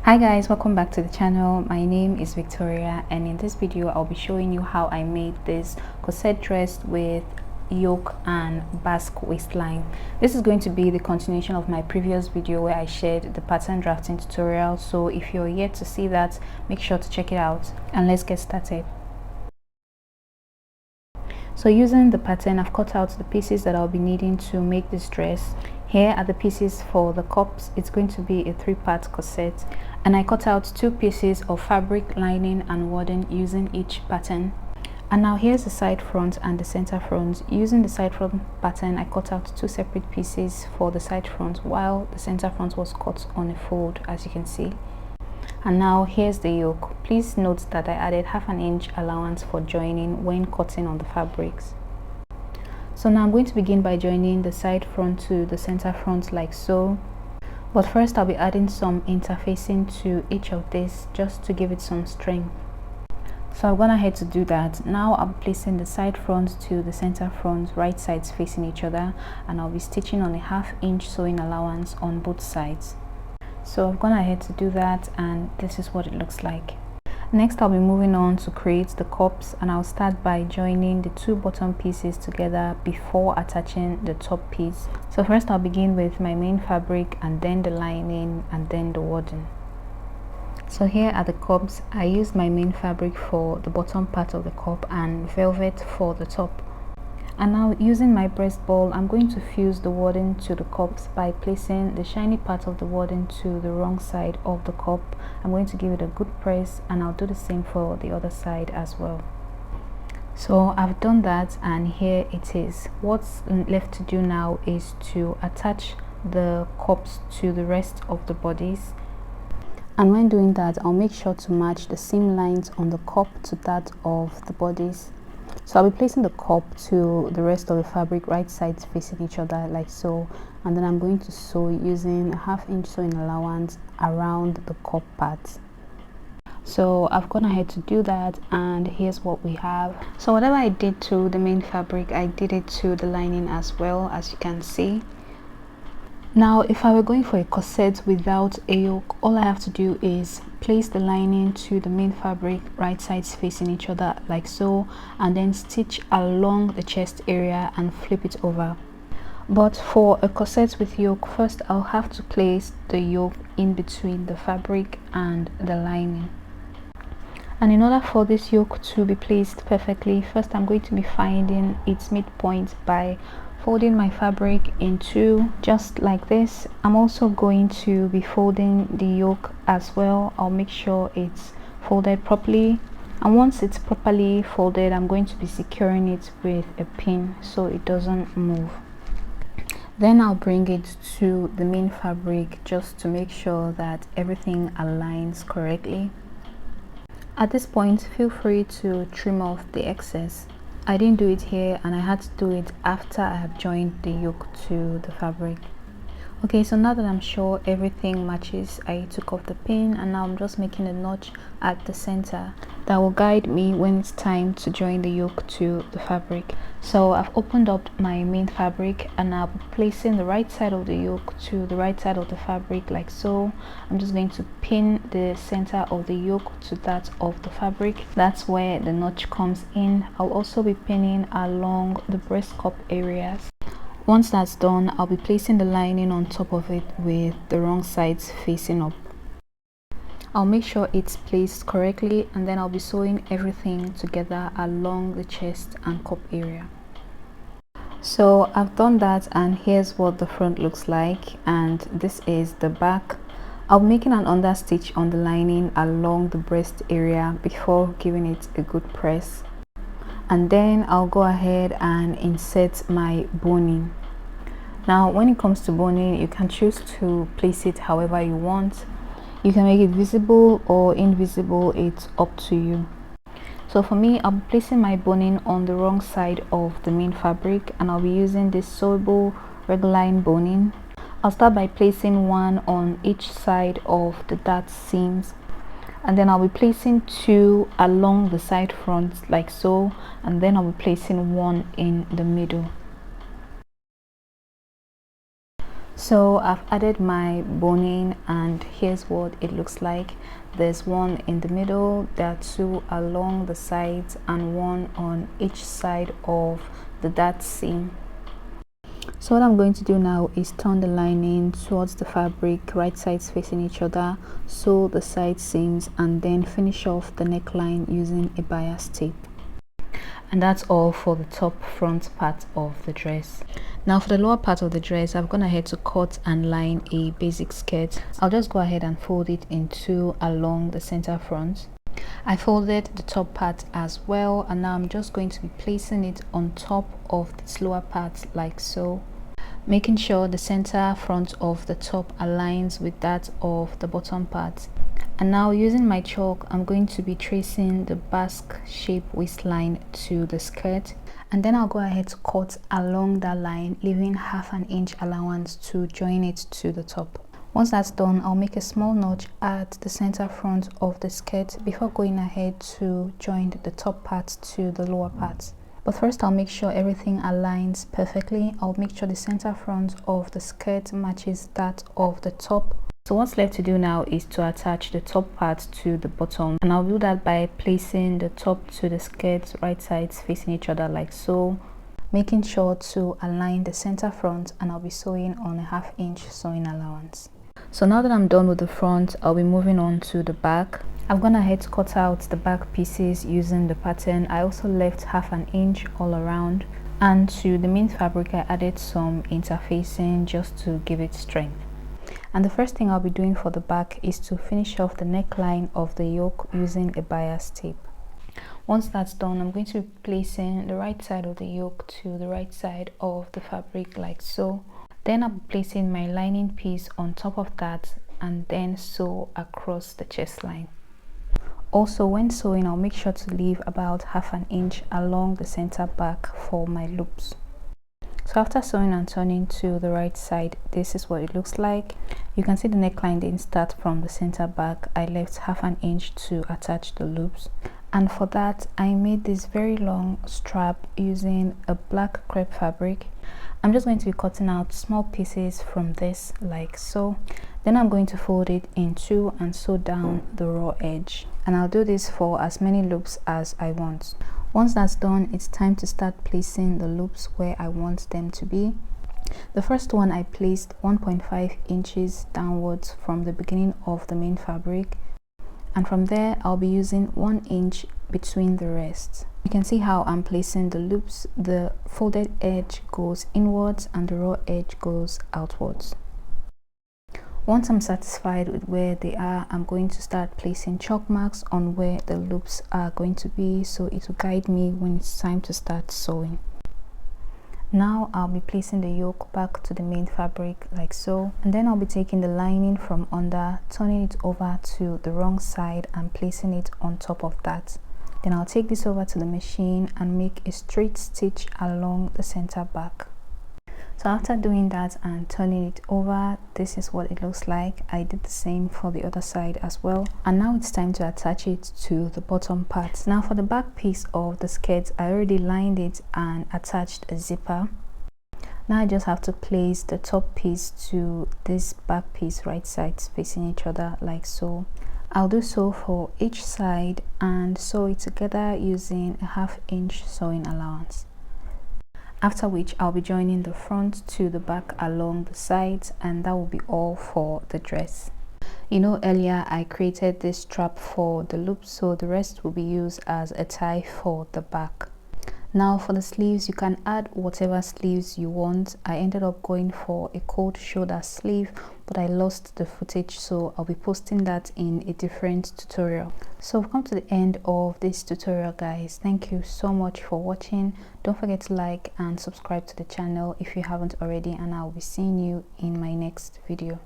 Hi guys, welcome back to the channel. My name is Victoria, and in this video I'll be showing you how I made this corset dress with yoke and basque waistline. This is going to be the continuation of my previous video where I shared the pattern drafting tutorial, so if you're yet to see that, make sure to check it out, and let's get started. So using the pattern, I've cut out the pieces that I'll be needing to make this dress. Here are the pieces for the cups. It's going to be a 3-part corset, and I cut out 2 pieces of fabric, lining and wadding using each pattern. And now here's the side front and the center front. Using the side front pattern, I cut out 2 separate pieces for the side front, while the center front was cut on a fold, as you can see. And now here's the yoke. Please note that I added 1/2 inch allowance for joining when cutting on the fabrics. So now I'm going to begin by joining the side front to the center front like so. But first I'll be adding some interfacing to each of these just to give it some strength. So I've gone ahead to do that. Now I'm placing the side front to the center front, right sides facing each other, and I'll be stitching on a 1/2 inch sewing allowance on both sides. So I've gone ahead to do that, and this is what it looks like. Next I'll be moving on to create the cups, and I'll start by joining the 2 bottom pieces together before attaching the top piece. So first I'll begin with my main fabric, and then the lining, and then the wadding. So here are the cups. I used my main fabric for the bottom part of the cup and velvet for the top. And now using my breast ball, I'm going to fuse the wadding to the cups by placing the shiny part of the wadding to the wrong side of the cup. I'm going to give it a good press, and I'll do the same for the other side as well. So I've done that, and here it is. What's left to do now is to attach the cups to the rest of the bodies. And when doing that, I'll make sure to match the seam lines on the cup to that of the bodies. So I'll be placing the cup to the rest of the fabric, right sides facing each other like so, and then I'm going to sew using a 1/2 inch sewing allowance around the cup part. So I've gone ahead to do that, and here's what we have. So whatever I did to the main fabric, I did it to the lining as well, as you can see. Now if I were going for a corset without a yoke, all I have to do is place the lining to the main fabric, right sides facing each other like so, and then stitch along the chest area and flip it over. But for a corset with yoke, first I'll have to place the yoke in between the fabric and the lining. And in order for this yoke to be placed perfectly, first I'm going to be finding its midpoint by folding my fabric in 2, just like this. I'm also going to be folding the yoke as well. I'll make sure it's folded properly, and once it's properly folded, I'm going to be securing it with a pin so it doesn't move. Then I'll bring it to the main fabric just to make sure that everything aligns correctly. At this point, feel free to trim off the excess. I didn't do it here, and I had to do it after I have joined the yoke to the fabric. Okay, so now that I'm sure everything matches, I took off the pin, and now I'm just making a notch at the center that will guide me when it's time to join the yoke to the fabric. So I've opened up my main fabric, and I'm placing the right side of the yoke to the right side of the fabric like so. I'm just going to pin the center of the yoke to that of the fabric. That's where the notch comes in. I'll also be pinning along the breast cup areas. Once that's done, I'll be placing the lining on top of it with the wrong sides facing up. I'll make sure it's placed correctly, and then I'll be sewing everything together along the chest and cup area. So I've done that, and here's what the front looks like, and this is the back. I'll be making an understitch on the lining along the breast area before giving it a good press, and then I'll go ahead and insert my boning. Now when it comes to boning, you can choose to place it however you want. You can make it visible or invisible, it's up to you. So for me, I'll be placing my boning on the wrong side of the main fabric, and I'll be using this sewable regline boning. I'll start by placing 1 on each side of the dart seams, and then I'll be placing 2 along the side fronts like so, and then I'll be placing 1 in the middle. So I've added my boning, and here's what it looks like. There's one in the middle, there are two along the sides, and one on each side of the dart seam. So what I'm going to do now is turn the lining towards the fabric, right sides facing each other, sew the side seams, and then finish off the neckline using a bias tape. And that's all for the top front part of the dress. Now for the lower part of the dress, I've gone ahead to cut and line a basic skirt. I'll just go ahead and fold it in two along the center front. I folded the top part as well, and now I'm just going to be placing it on top of this lower part like so, making sure the center front of the top aligns with that of the bottom part. And now using my chalk, I'm going to be tracing the Basque shape waistline to the skirt, and then I'll go ahead to cut along that line, leaving half an inch allowance to join it to the top. Once that's done, I'll make a small notch at the center front of the skirt before going ahead to join the top part to the lower part. But first, I'll make sure everything aligns perfectly. I'll make sure the center front of the skirt matches that of the top. So what's left to do now is to attach the top part to the bottom, and I'll do that by placing the top to the skirt right sides facing each other like so, making sure to align the center front, and I'll be sewing on a half-inch sewing allowance. So now that I'm done with the front, I'll be moving on to the back. I've gone ahead to cut out the back pieces using the pattern. I also left half an inch all around, and to the main fabric I added some interfacing just to give it strength. And the first thing I'll be doing for the back is to finish off the neckline of the yoke using a bias tape. Once that's done, I'm going to be placing the right side of the yoke to the right side of the fabric like so. Then I'll be placing my lining piece on top of that, and then sew across the chest line. Also, when sewing, I'll make sure to leave about half an inch along the center back for my loops. So after sewing and turning to the right side, this is what it looks like. You can see the neckline didn't start from the center back. I left half an inch to attach the loops, and for that I made this very long strap using a black crepe fabric. I'm just going to be cutting out small pieces from this like so. Then I'm going to fold it in two and sew down the raw edge, and I'll do this for as many loops as I want. Once that's done, it's time to start placing the loops where I want them to be. The first one I placed 1.5 inches downwards from the beginning of the main fabric, and from there I'll be using 1 inch between the rest. You can see how I'm placing the loops. The folded edge goes inwards and the raw edge goes outwards. Once I'm satisfied with where they are, I'm going to start placing chalk marks on where the loops are going to be, so it will guide me when it's time to start sewing. Now I'll be placing the yoke back to the main fabric like so, and then I'll be taking the lining from under, turning it over to the wrong side and placing it on top of that. Then I'll take this over to the machine and make a straight stitch along the center back. So after doing that and turning it over, this is what it looks like. I did the same for the other side as well, and now it's time to attach it to the bottom part. Now for the back piece of the skirt, I already lined it and attached a zipper. Now I just have to place the top piece to this back piece right sides facing each other like so. I'll do so for each side and sew it together using a half-inch sewing allowance. After which I'll be joining the front to the back along the sides, and that will be all for the dress. You know, earlier I created this strap for the loop, so the rest will be used as a tie for the back. Now for the sleeves, you can add whatever sleeves you want. I ended up going for a cold shoulder sleeve, but I lost the footage, so I'll be posting that in a different tutorial. So we've come to the end of this tutorial, guys. Thank you so much for watching. Don't forget to like and subscribe to the channel if you haven't already, and I'll be seeing you in my next video.